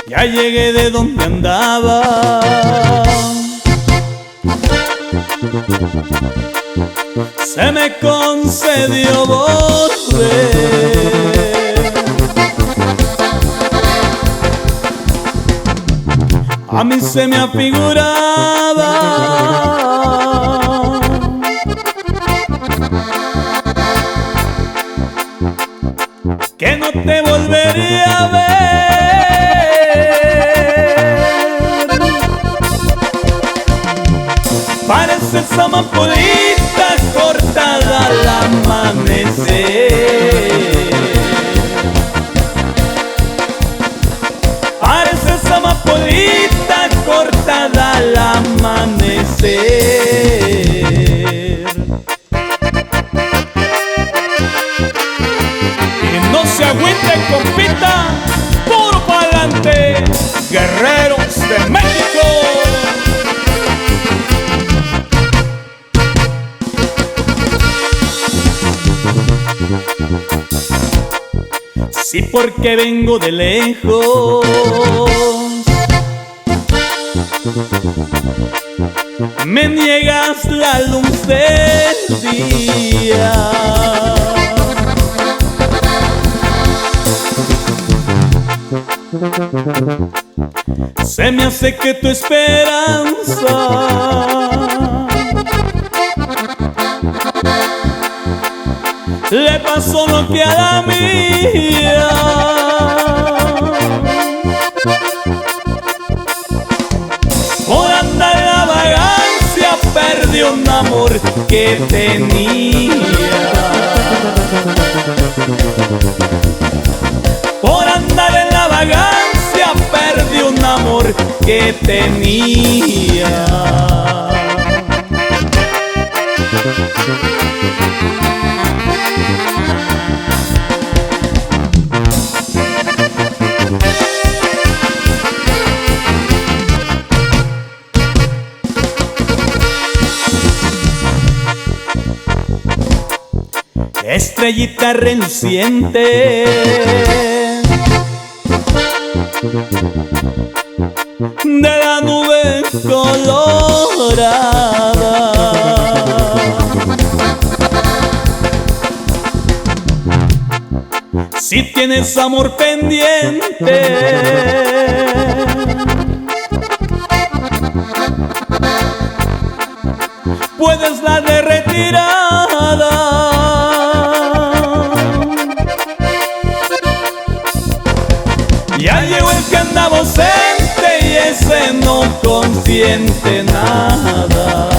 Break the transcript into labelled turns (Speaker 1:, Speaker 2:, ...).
Speaker 1: Ya llegué de donde andaba. Se me concedió volver. A mí se me afiguraba que no te volvería a ver. Pareces amapolita cortada al amanecer. Pareces amapolita cortada al amanecer. Y no se agüite, compita, puro pa'lante, guerreros de México. Sí, porque vengo de lejos, me niegas la luz del día. Se me hace que tu esperanza le pasó lo que a la mía. Por andar en la vagancia perdió un amor que tenía. Por andar en la vagancia perdió un amor que tenía. Estrellita reluciente de la nube colorada, si tienes amor pendiente, puedes la de retirada. Ya llegó el que andaba ausente y ese no consiente nada.